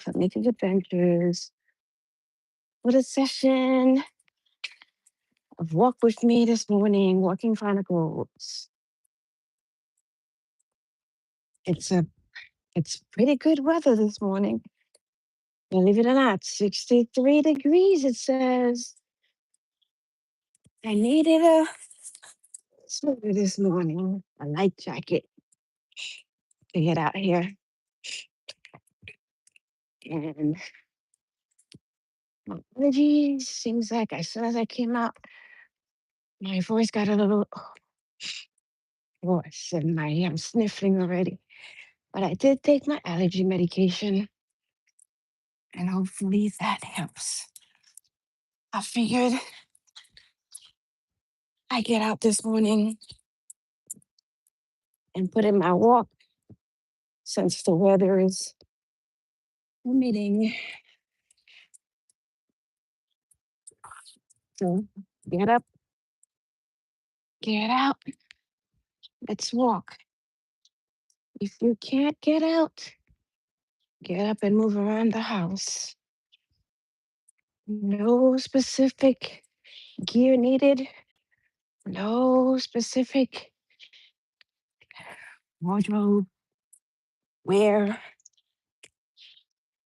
for Mickey's Adventures with a session of Walk With Me this morning, Walking Chronicles. It's a it's pretty good weather this morning. Believe it or not, 63 degrees it says. I needed a sweater this morning, a light jacket to get out here. And my allergies seems like as soon as I came out, my voice got a little hoarse and I'm sniffling already. But I did take my allergy medication and hopefully that helps. I figured I get out this morning and put in my walk since the weather is permitting. So get up, get out, let's walk. If you can't get out, get up and move around the house. No specific gear needed, no specific wardrobe wear.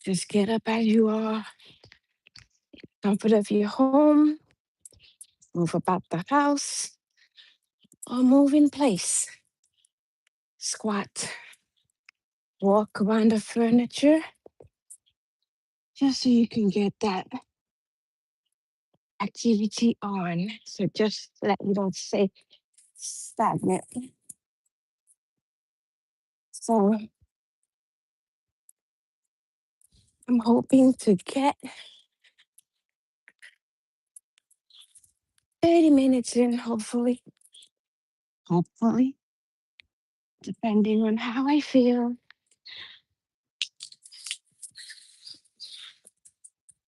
Just get up as you are, comfort of your home, move about the house, or move in place. Squat, walk around the furniture, just so you can get that activity on. So just so that you don't stay stagnant. So I'm hoping to get 30 minutes in, hopefully. Hopefully, depending on how I feel.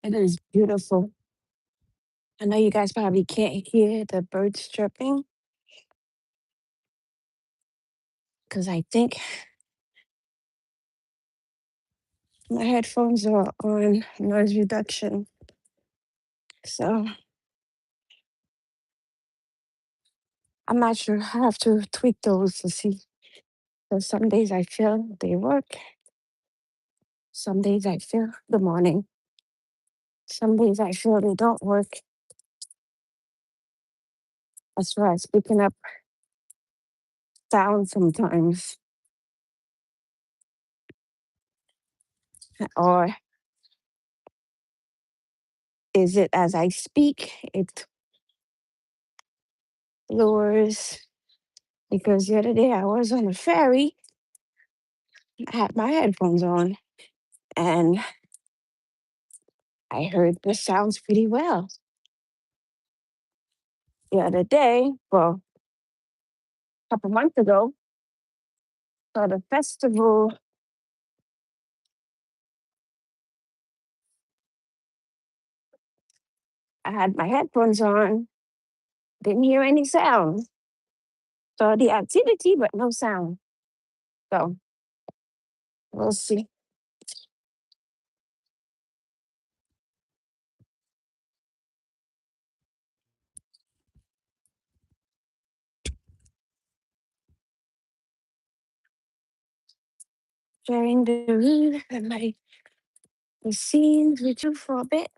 It is beautiful. I know you guys probably can't hear the birds chirping because I think my headphones are on noise reduction. So I'm not sure. I have to tweak those to see. So some days I feel they work. Some days I feel the morning. Some days I feel they don't work as far as picking up sound sometimes. Or is it as I speak, it lowers? Because the other day I was on the ferry, I had my headphones on, and I heard the sounds pretty well. The other day, well, a couple months ago, for the festival, I had my headphones on, didn't hear any sound. Saw the activity, but no sound. So we'll see. Sharing the room and the scenes with you for a bit.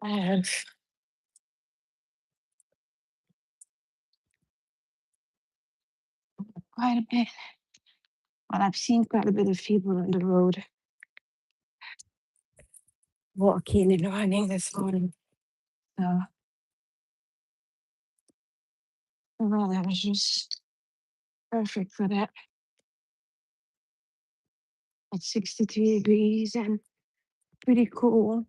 I have quite a bit. Well, I've seen quite a bit of people on the road walking and running this morning. So the weather was just perfect for that. It's 63 degrees and pretty cool.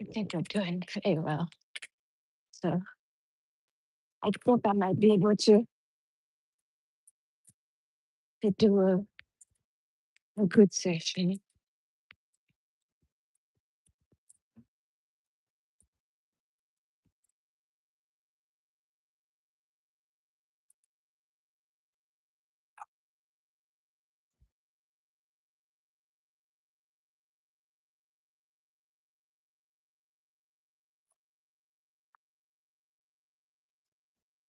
I think I'm doing very well. So I think I might be able to to do a good session.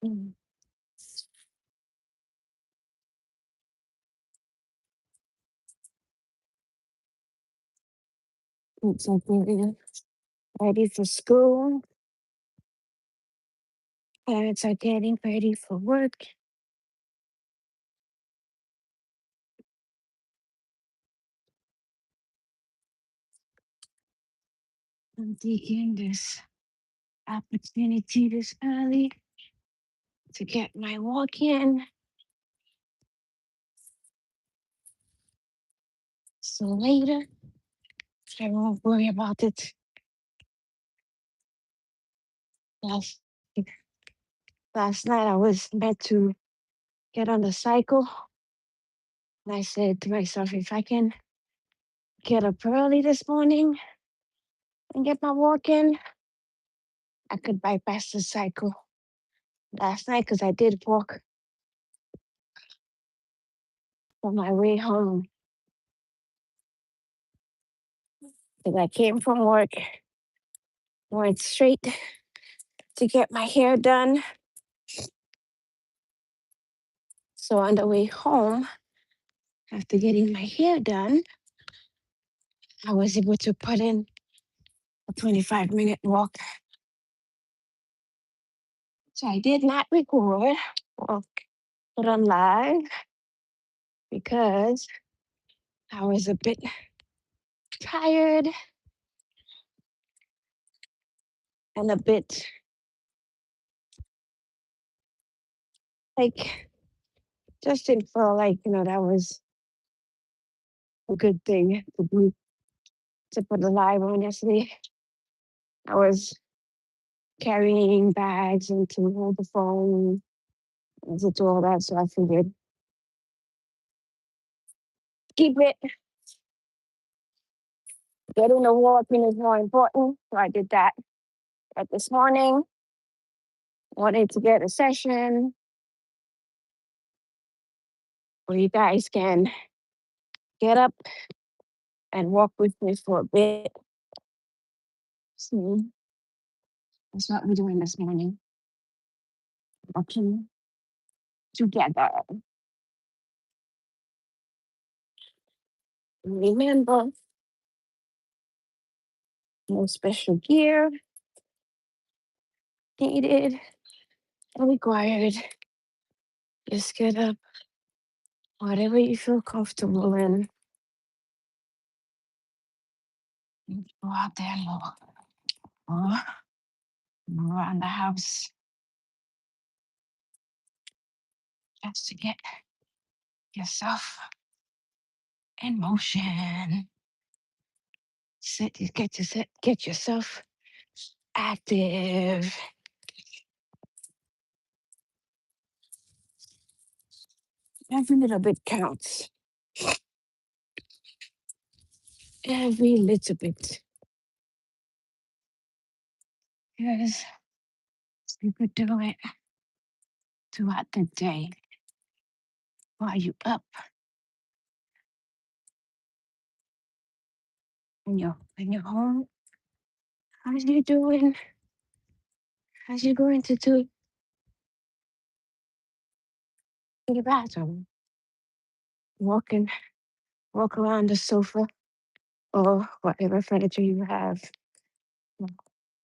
Mm. It's like getting ready for school. Parents are getting ready for work. I'm taking this opportunity this early to get my walk in. So later, I won't worry about it. Last, last night, I was meant to get on the cycle. And I said to myself, if I can get up early this morning and get my walk in, I could bypass the cycle last night because I did walk on my way home. Because I came from work, went straight to get my hair done. So on the way home, after getting my hair done, I was able to put in a 25-minute walk. So I did not record or put on live because I was a bit tired and a bit like just didn't feel like, that was a good thing to do to put the live on yesterday. I was carrying bags and to hold the phone and to do all that. So I figured keep it. Getting the walking is more important. So I did that. But this morning, wanted to get a session where you guys can get up and walk with me for a bit. So that's what we're doing this morning. Walking together. Remember, no special gear needed or required. Just get up, whatever you feel comfortable in. And go out there and walk. Or go around the house just to get yourself in motion. Get yourself active. Every little bit counts. Every little bit. Because you could do it throughout the day while you up when you're home. How's you doing? How's you going to do in your bathroom? Walking, walk around the sofa or whatever furniture you have.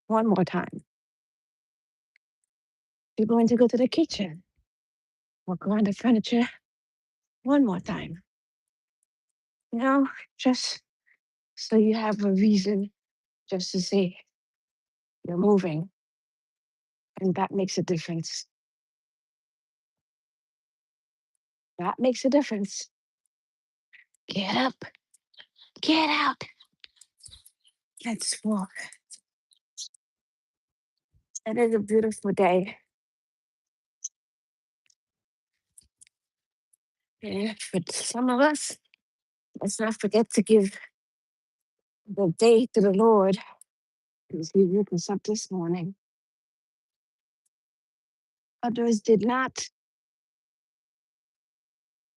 One more time. You're going to go to the kitchen. Walk around the furniture one more time. Just so you have a reason just to say you're moving. And that makes a difference. That makes a difference. Get up, get out. Let's walk. It is a beautiful day. And for some of us, let's not forget to give the day to the Lord because He woke us up this morning. Others did not.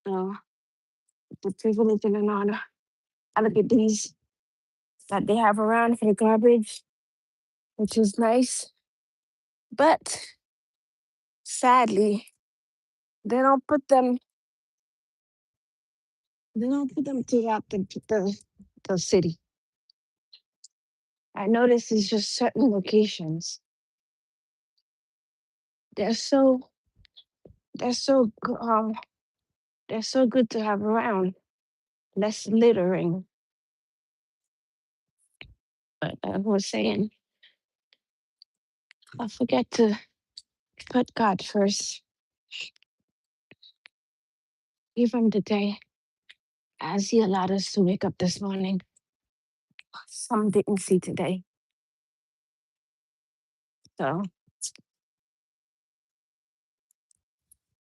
So the privilege and an honor. I look at these that they have around for the garbage, which is nice. But sadly, they don't put them. They don't put them throughout the city. I notice it's just certain locations. They're so they're so g- um they're so good to have around. Less littering. But I was saying, I forget to put God first. Give Him the day as He allowed us to wake up this morning. Some didn't see today. So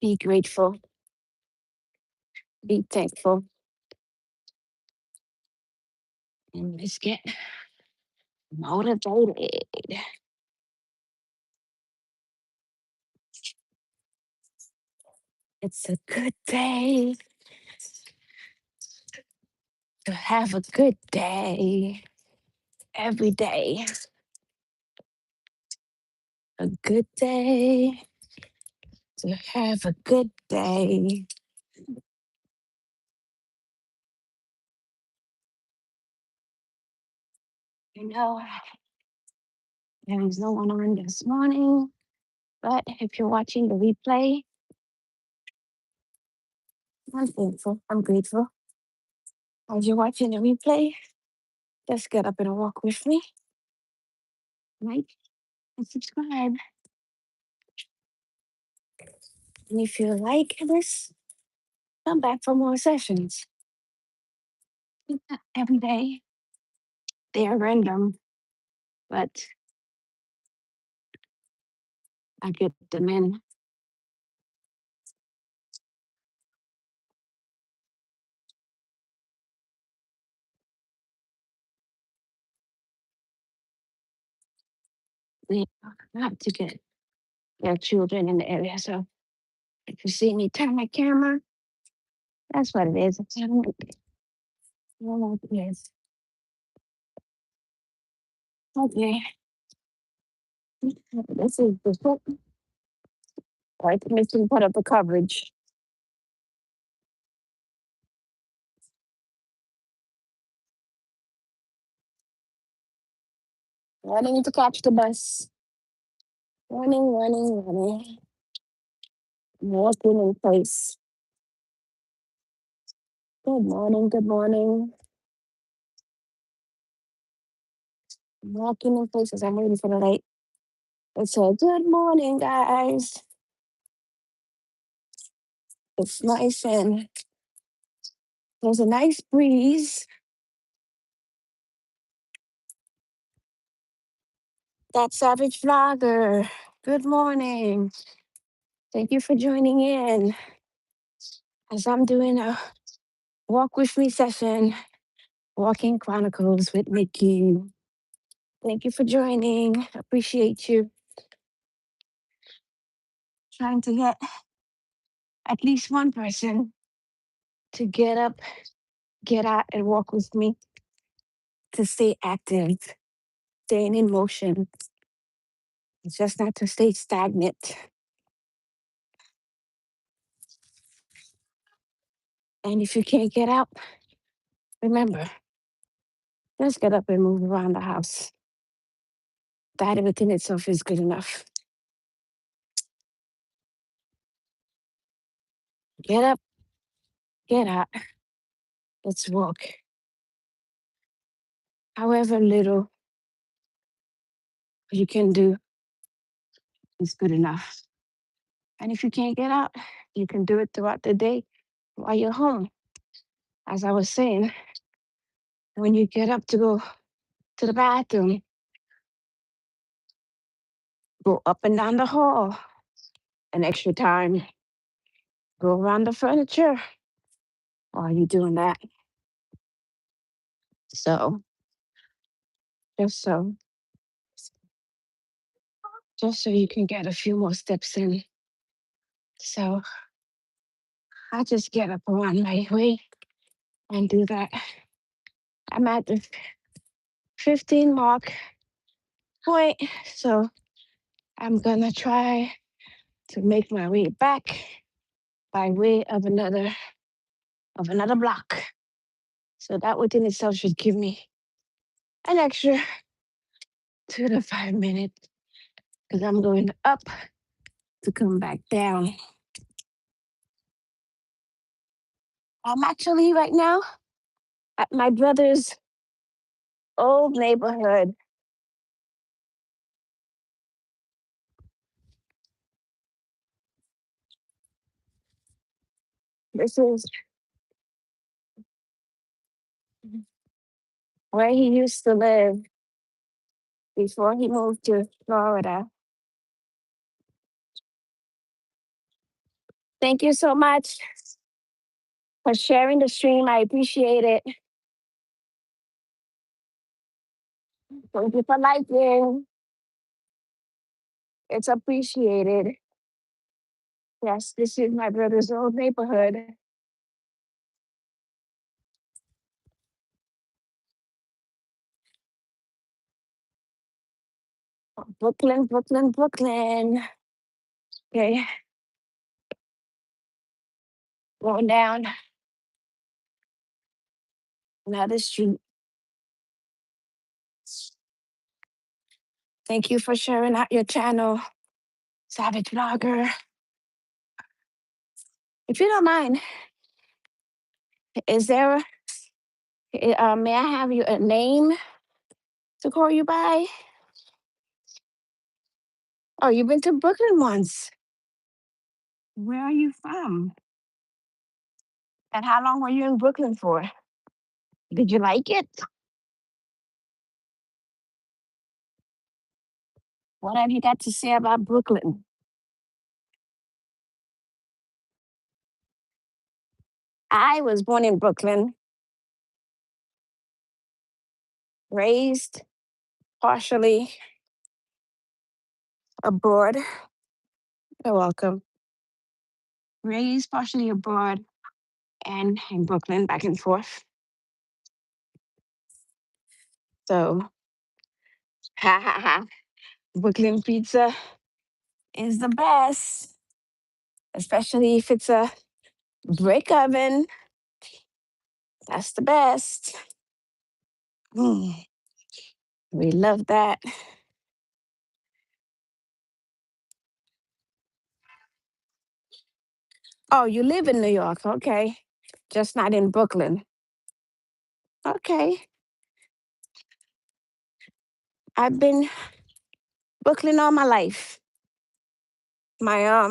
be grateful, be thankful, and let's get motivated. It's a good day to have a good day every day. A good day to have a good day. You know, there is no one on this morning, but if you're watching the replay, I'm thankful. I'm grateful. As you're watching the replay, just get up and walk with me. Like and subscribe. And if you like this, come back for more sessions. Every day. They are random, but I get them in. They have to get their children in the area. So if you see me turn my camera, that's what it is. I don't know what it is. Okay. This is the book. Right, missing put up the coverage. Running to catch the bus. Running. Walking in place. Good morning. Walking in places. I'm waiting for the light. It's a good morning, guys. It's nice and there's a nice breeze. That Savage Vlogger. Good morning. Thank you for joining in as I'm doing a walk with me session, walking chronicles with Mickie. Thank you for joining. Appreciate you. Trying to get at least one person to get up, get out, and walk with me to stay active, staying in motion. It's just not to stay stagnant. And if you can't get out, remember, just get up and move around the house. That within itself is good enough. Get up, get out, let's walk. However little you can do is good enough. And if you can't get out, you can do it throughout the day while you're home. As I was saying, when you get up to go to the bathroom, go up and down the hall an extra time, go around the furniture, while you're doing that. So just so just so you can get a few more steps in. So I just get up around my way and do that. I'm at the 15 mark point, so I'm gonna try to make my way back by way of another block. So that within itself should give me an extra 2 to 5 minutes because I'm going up to come back down. I'm actually right now at my brother's old neighborhood. This is where he used to live before he moved to Florida. Thank you so much for sharing the stream. I appreciate it. Thank you for liking. It's appreciated. Yes, this is my brother's old neighborhood. Brooklyn, Brooklyn, Brooklyn. Okay, going down another street. Thank you for sharing out your channel, Savage Vlogger. If you don't mind, is there, may I have you a name to call you by? Oh, you've been to Brooklyn once. Where are you from? And how long were you in Brooklyn for? Did you like it? What have you got to say about Brooklyn? I was born in Brooklyn, raised partially abroad. You're welcome. Raised partially abroad and in Brooklyn, back and forth. So, ha ha ha. Brooklyn pizza is the best, especially if it's a brick oven. That's the best. Mm, we love that. Oh, you live in New York. Okay. Just not in Brooklyn. Okay. I've been Brooklyn all my life. My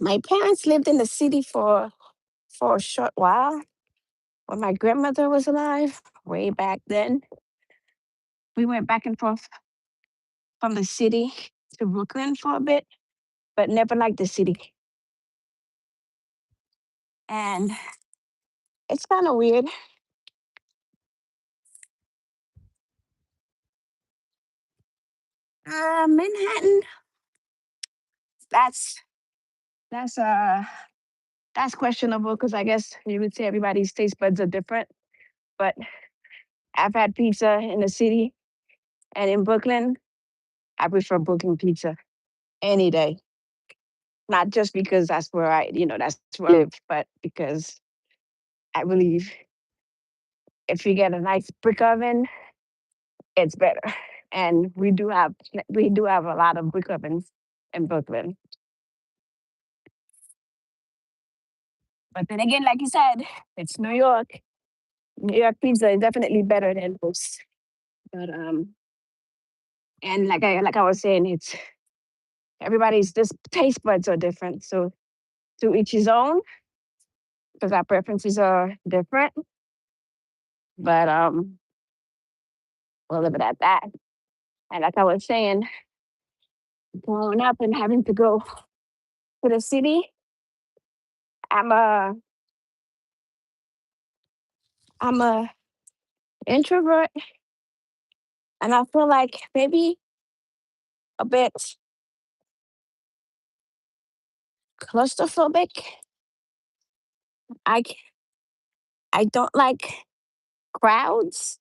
my parents lived in the city for a short while when my grandmother was alive, way back then. We went back and forth from the city to Brooklyn for a bit, but never liked the city. And it's kind of weird. Manhattan, that's that's uh that's questionable because I guess you would say everybody's taste buds are different. But I've had pizza in the city and in Brooklyn. I prefer Brooklyn pizza any day. Not just because that's where that's where I live, but because I believe if you get a nice brick oven, it's better. And we do have a lot of brick ovens in Brooklyn. But then again, like you said, it's New York. New York pizza is definitely better than most. But and like I was saying, it's everybody's just taste buds are different. So to each his own, because our preferences are different. But we'll leave it at that. And like I was saying, growing up and having to go to the city, I'm I'm a introvert, and I feel like maybe a bit claustrophobic. I c- I don't like crowds.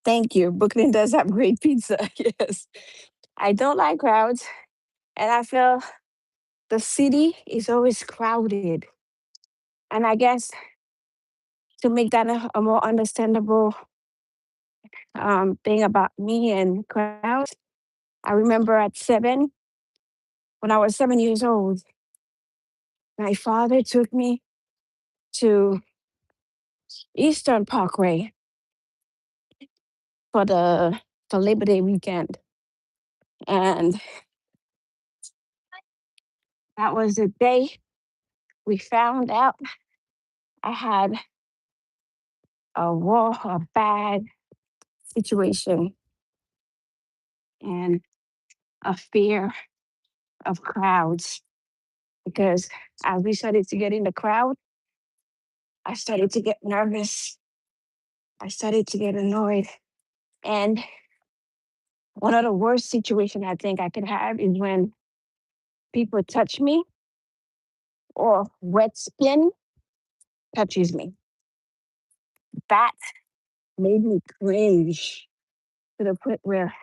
Thank you. Brooklyn does have great pizza. Yes. I don't like crowds, and I feel the city is always crowded. And I guess to make that a more understandable thing about me and crowds, I remember when I was 7 years old, my father took me to Eastern Parkway for the Labor Day weekend. And that was the day we found out I had a bad situation and a fear of crowds. Because as we started to get in the crowd, I started to get nervous. I started to get annoyed. And one of the worst situations I think I could have is when people touch me or wet skin touches me. That made me cringe to the point where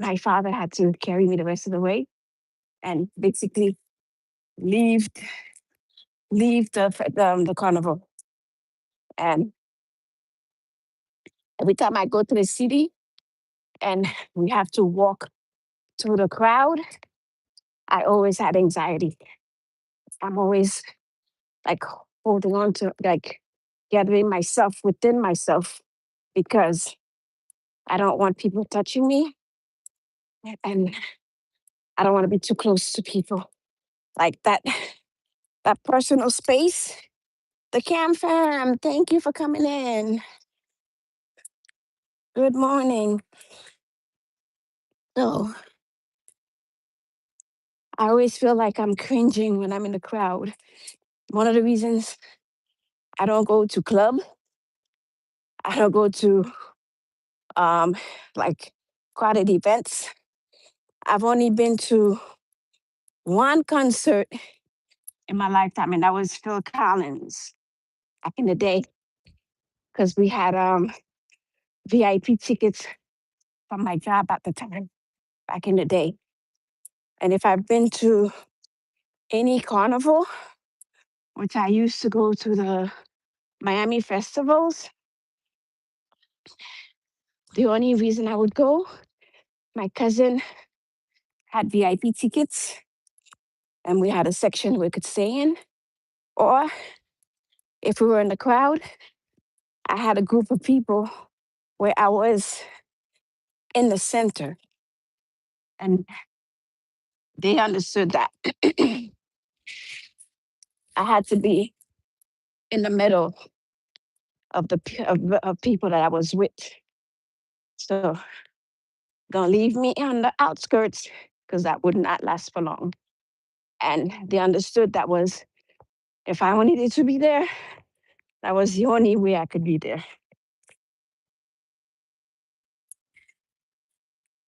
my father had to carry me the rest of the way and basically leave leave the carnival. And every time I go to the city and we have to walk through the crowd, I always had anxiety. I'm always like holding on to, like, gathering myself within myself because I don't want people touching me and I don't want to be too close to people. Like that personal space. The Cam fam, thank you for coming in. Good morning. So I always feel like I'm cringing when I'm in the crowd. One of the reasons I don't go to club, I don't go to um like crowded events. I've only been to one concert in my lifetime, and that was Phil Collins back in the day because we had VIP tickets from my job at the time back in the day. And if I've been to any carnival, which I used to go to the Miami festivals, the only reason I would go, my cousin had VIP tickets and we had a section we could stay in. Or if we were in the crowd, I had a group of people where I was in the center and they understood that I had to be in the middle of of people that I was with. So don't leave me on the outskirts because that would not last for long. And they understood that was if I needed to be there, that was the only way I could be there.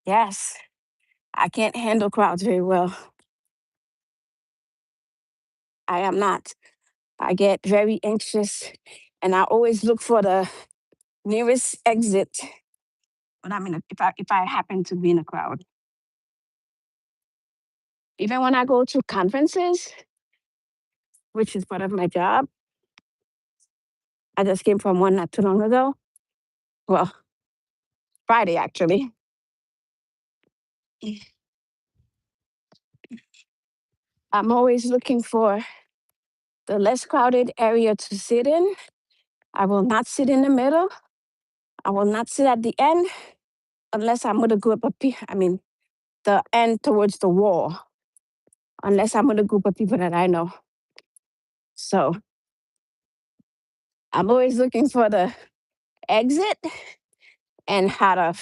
Yes, I can't handle crowds very well. I am not. I get very anxious and I always look for the nearest exit when I'm in a, if I happen to be in a crowd. Even when I go to conferences, which is part of my job, I just came from one not too long ago. Well, Friday actually. I'm always looking for the less crowded area to sit in. I will not sit in the middle. I will not sit at the end unless I'm with a group of people. I mean, the end towards the wall, unless I'm with a group of people that I know. So I'm always looking for the exit and how to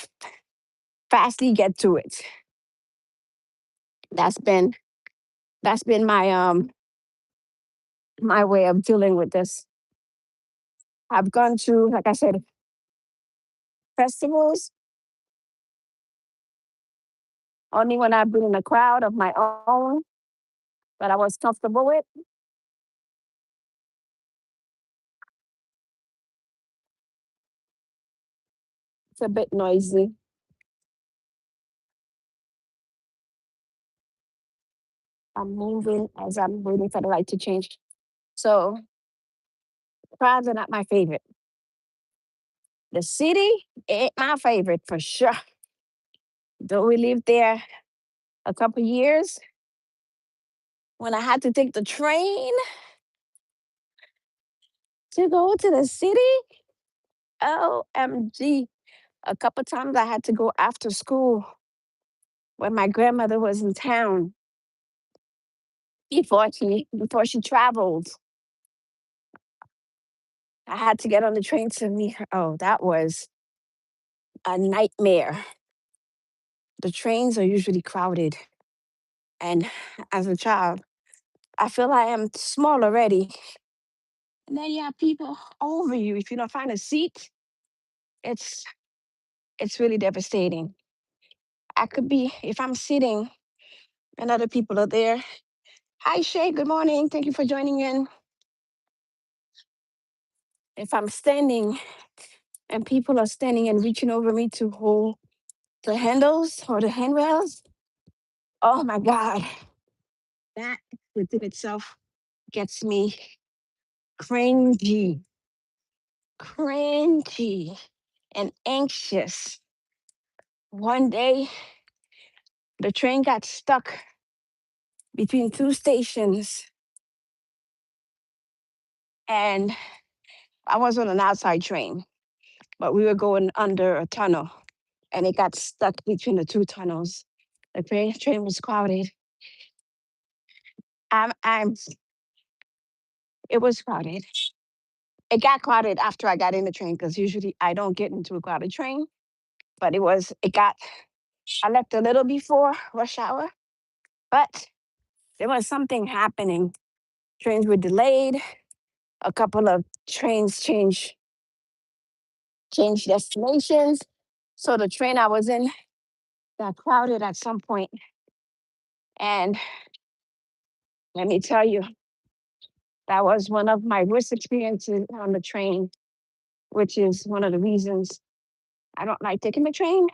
fastly get to it. That's been that's been my way of dealing with this. I've gone to, like I said, festivals only when I've been in a crowd of my own that I was comfortable with. It's a bit noisy. I'm moving as I'm waiting for the light to change. So crowds are not my favorite. The city ain't my favorite for sure. Though we lived there a couple years, when I had to take the train to go to the city, OMG. A couple times I had to go after school when my grandmother was in town before she traveled. I had to get on the train to meet her. Oh, that was a nightmare. The trains are usually crowded. And as a child, I feel I am small already. And then you have people over you. If you don't find a seat, it's it's really devastating. I could be, if I'm sitting and other people are there. Hi Shay, good morning. Thank you for joining in. If I'm standing and people are standing and reaching over me to hold the handles or the handrails, oh my God, that within itself gets me cringy, cringy, and anxious. One day, the train got stuck between two stations, and I was on an outside train, but we were going under a tunnel, and it got stuck between the two tunnels. The train was crowded. I'm. It was crowded. It got crowded after I got in the train because usually I don't get into a crowded train. But it was. It got. I left a little before rush hour, but there was something happening. Trains were delayed. A couple of trains changed destinations. So the train I was in got crowded at some point. And let me tell you, that was one of my worst experiences on the train, which is one of the reasons I don't like taking the train.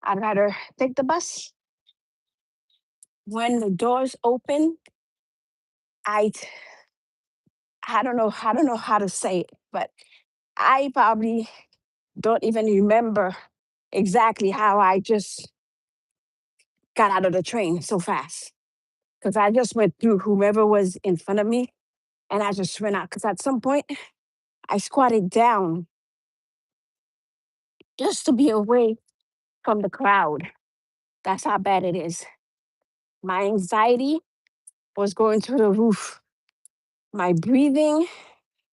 I'd rather take the bus. When the doors open, I I don't know how to say it, but I probably don't even remember exactly how I just got out of the train so fast. Because I just went through whomever was in front of me and I just went out. Because at some point, I squatted down just to be away from the crowd. That's how bad it is. My anxiety was going through the roof. My breathing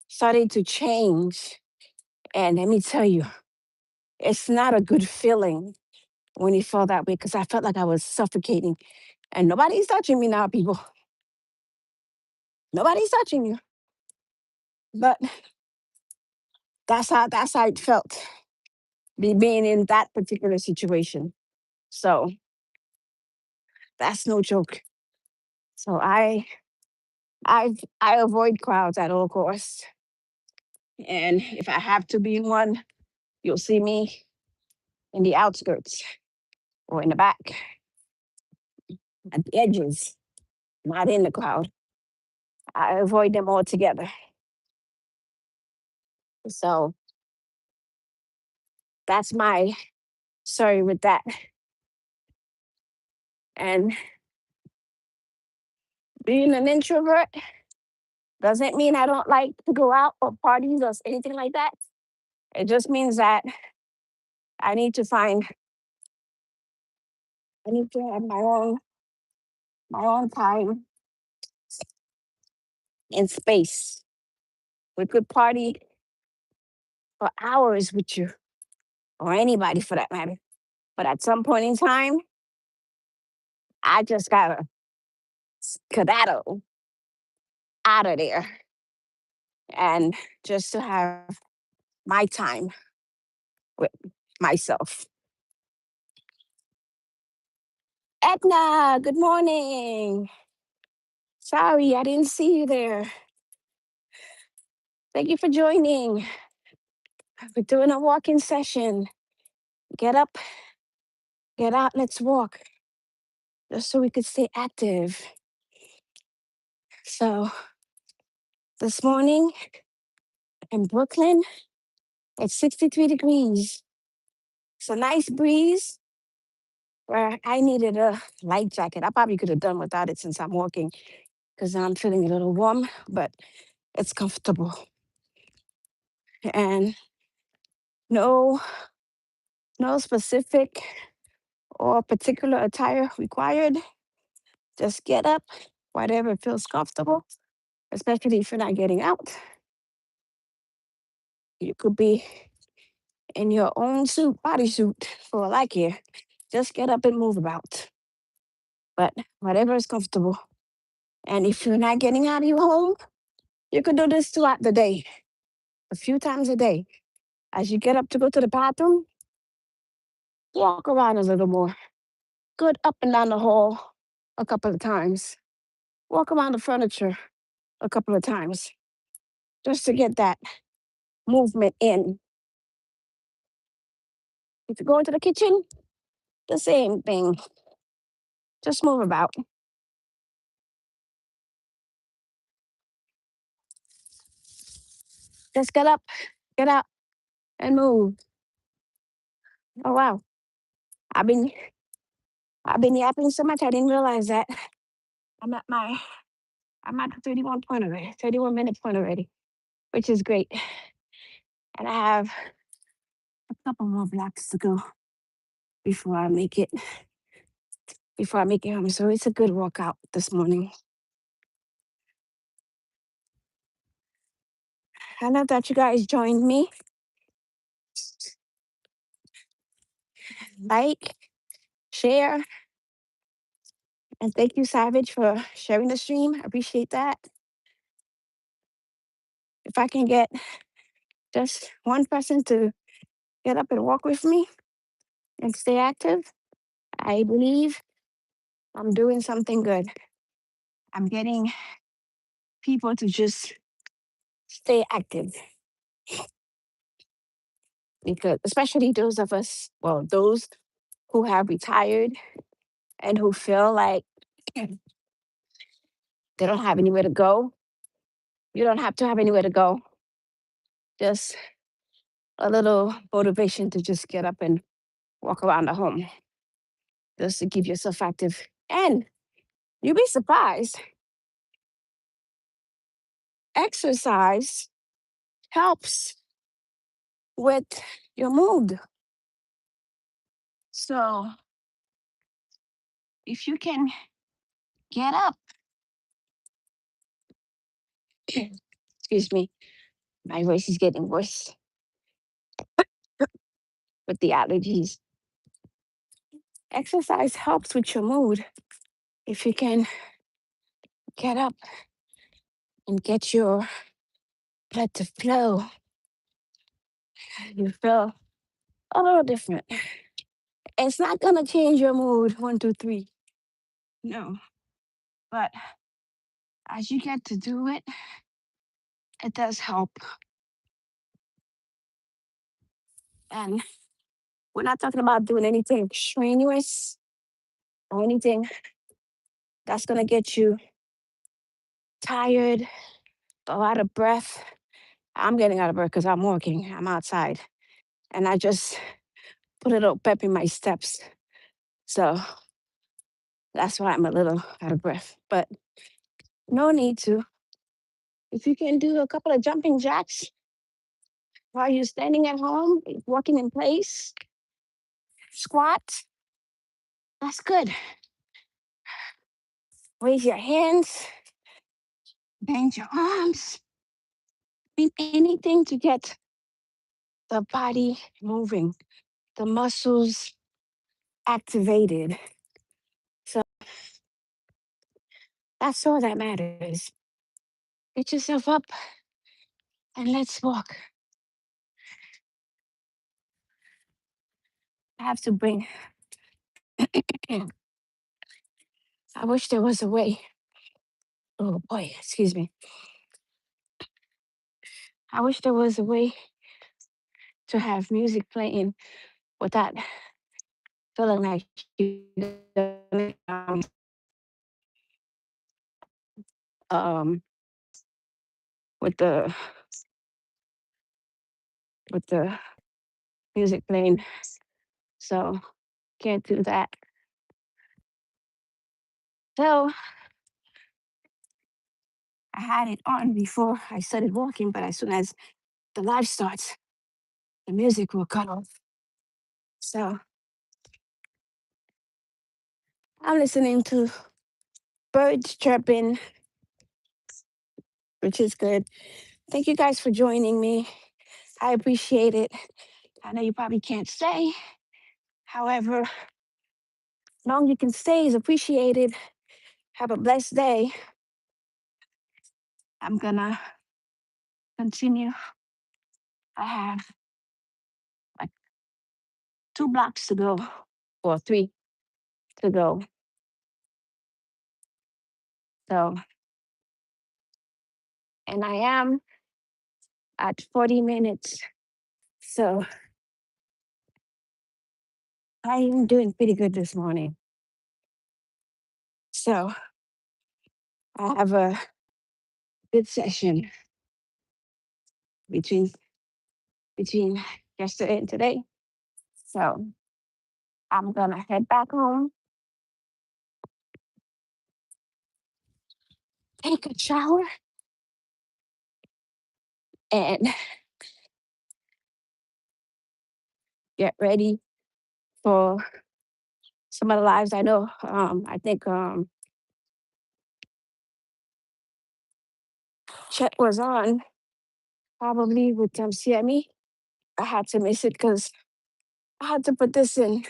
started to change. And let me tell you, it's not a good feeling when you feel that way because I felt like I was suffocating. And nobody's touching me now, people. Nobody's touching you. But that's how it felt, being in that particular situation. So that's no joke. So I avoid crowds at all costs. And if I have to be in one, you'll see me in the outskirts or in the back, at the edges, not in the crowd. I avoid them altogether. So that's my story with that. And being an introvert doesn't mean I don't like to go out or parties or anything like that. It just means that I need to find, I need to have my own time and space. We could party for hours with you or anybody for that matter. But at some point in time, I just gotta skedaddle out of there. and just to have my time with myself. Edna, good morning. Sorry, I didn't see you there. Thank you for joining. We're doing a walking session. Get up, get out, let's walk, just so we could stay active. So, this morning in Brooklyn, it's 63 degrees. It's a nice breeze where I needed a light jacket. I probably could have done without it since I'm walking because I'm feeling a little warm, but it's comfortable. And no, no specific or particular attire required. Just get up, whatever feels comfortable, especially if you're not getting out. You could be in your own suit, bodysuit, for all I care. Just get up and move about. But whatever is comfortable. And if you're not getting out of your home, you could do this throughout the day, a few times a day. As you get up to go to the bathroom, walk around a little more. Good up and down the hall a couple of times. Walk around the furniture a couple of times just to get that movement in. If you go into the kitchen, the same thing. Just move about. Just get up, get out, and move. Oh wow. I've been I've been yapping so much I didn't realize that. I'm at my I'm at the 31 point already, 31-minute point already, which is great. And I have a couple more blocks to go before I make it home. So it's a good workout this morning. I love that you guys joined me. Like, share, and thank you, Savage, for sharing the stream. I appreciate that. If I can get just one person to get up and walk with me and stay active, I believe I'm doing something good. I'm getting people to just stay active because, especially those of us, well, those who have retired and who feel like they don't have anywhere to go. You don't have to have anywhere to go. Just a little motivation to just get up and walk around the home, just to keep yourself active. And you'll be surprised. Exercise helps with your mood. So if you can get up, excuse me, my voice is getting worse with the allergies. Exercise helps with your mood. If you can get up and get your blood to flow, you feel a little different. It's not gonna change your mood, 1, 2, 3. No. But as you get to do it, it does help. And we're not talking about doing anything strenuous or anything that's gonna get you tired, a lot of breath. I'm getting out of breath because I'm walking, I'm outside. And I just put a little pep in my steps. So that's why I'm a little out of breath. But no need to. If you can do a couple of jumping jacks while you're standing at home, walking in place, squat, that's good. Raise your hands, bend your arms, anything to get the body moving, the muscles activated. So that's all that matters. Get yourself up and let's walk. I have to bring, I wish there was a way. Oh boy, excuse me. I wish there was a way to have music playing without feeling like you um with the with the music playing. So can't do that. So I had it on before I started walking, but as soon as the live starts, the music will cut off. So I'm listening to birds chirping, which is good. Thank you guys for joining me. I appreciate it. I know you probably can't stay. However, long you can stay is appreciated. Have a blessed day. I'm gonna continue. I have like 2 blocks to go, or 3 to go. So, and I am at 40 minutes. So I am doing pretty good this morning. So I have a good session between between yesterday and today. So I'm gonna head back home, take a shower, and get ready for some of the lives. I know. I think Chet was on probably with CME. I had to miss it because I had to put this in.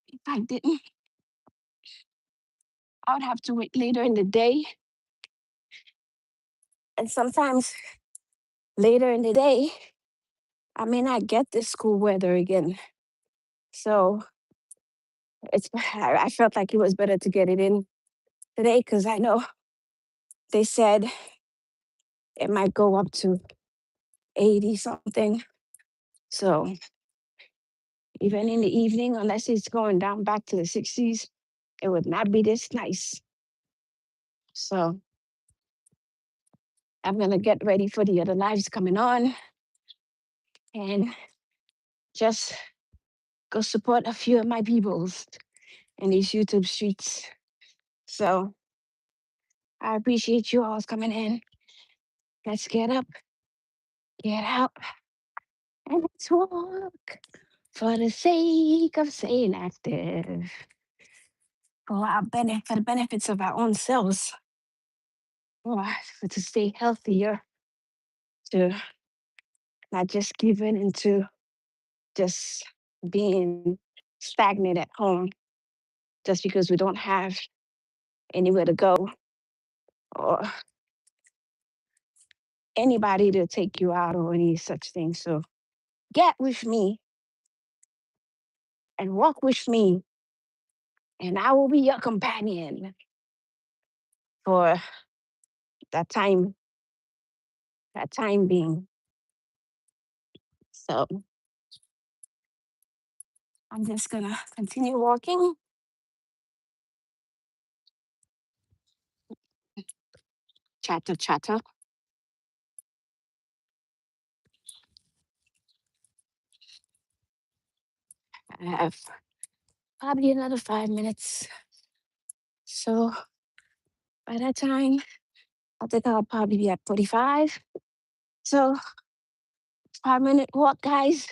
If I didn't, I would have to wait later in the day. And sometimes later in the day, I may not get this cool weather again. So I felt like it was better to get it in today because I know they said it might go up to 80 something. So even in the evening, unless it's going down back to the 60s, it would not be this nice. So I'm gonna get ready for the other lives coming on and just go support a few of my peoples in these YouTube streets. So I appreciate you all coming in. Let's get up, get out, and let's walk for the sake of staying active, for the benefits of our own selves, to stay healthier, to not just give in into just being stagnant at home just because we don't have anywhere to go or anybody to take you out or any such thing. So get with me and walk with me, and I will be your companion for that time, that time being. So I'm just gonna continue walking. Chatter, chatter. I have probably another 5 minutes. So by that time, I think I'll probably be at 45. So 5 minute walk, guys.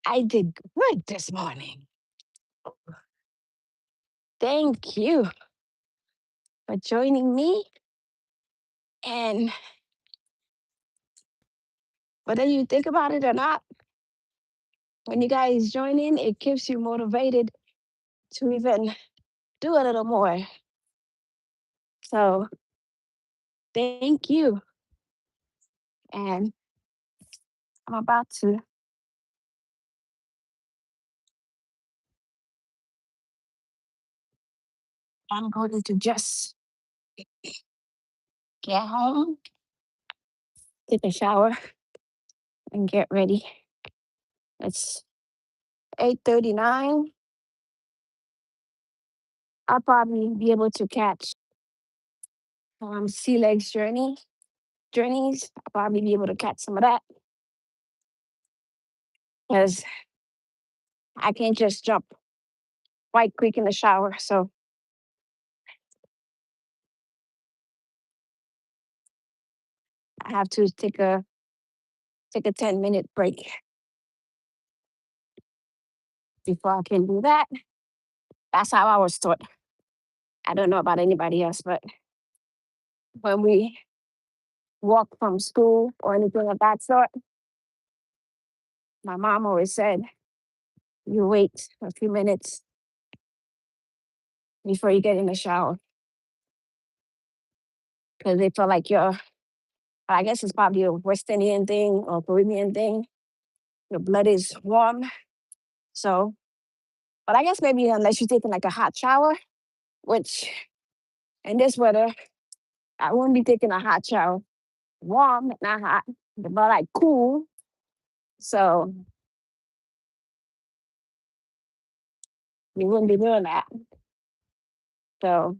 I did good this morning. Thank you for joining me. And whether you think about it or not, when you guys join in, it keeps you motivated to even do a little more. So thank you. And I'm about to I'm going to just get home, take a shower, and get ready. It's 8:39. I'll probably be able to catch sea legs journeys. I'll probably be able to catch some of that because I can't just jump right quick in the shower. So I have to take a 10-minute break before I can do that. That's how I was taught. I don't know about anybody else, but when we walk from school or anything of that sort, my mom always said, you wait a few minutes before you get in the shower because they feel like I guess it's probably a West Indian thing or Caribbean thing. Your blood is warm. So, but I guess maybe unless you're taking like a hot shower, which in this weather, I wouldn't be taking a hot shower. Warm, not hot, but like cool. So you wouldn't be doing that. So,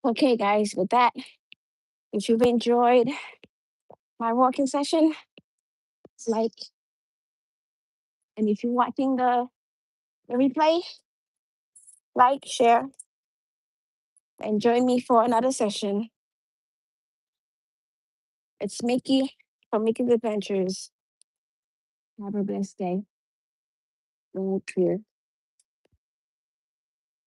okay, guys, with that, if you've enjoyed my walking session, like, and if you're watching the replay, like, share, and join me for another session. It's Mickie from Mickie's Adventures. Have a blessed day. Clear.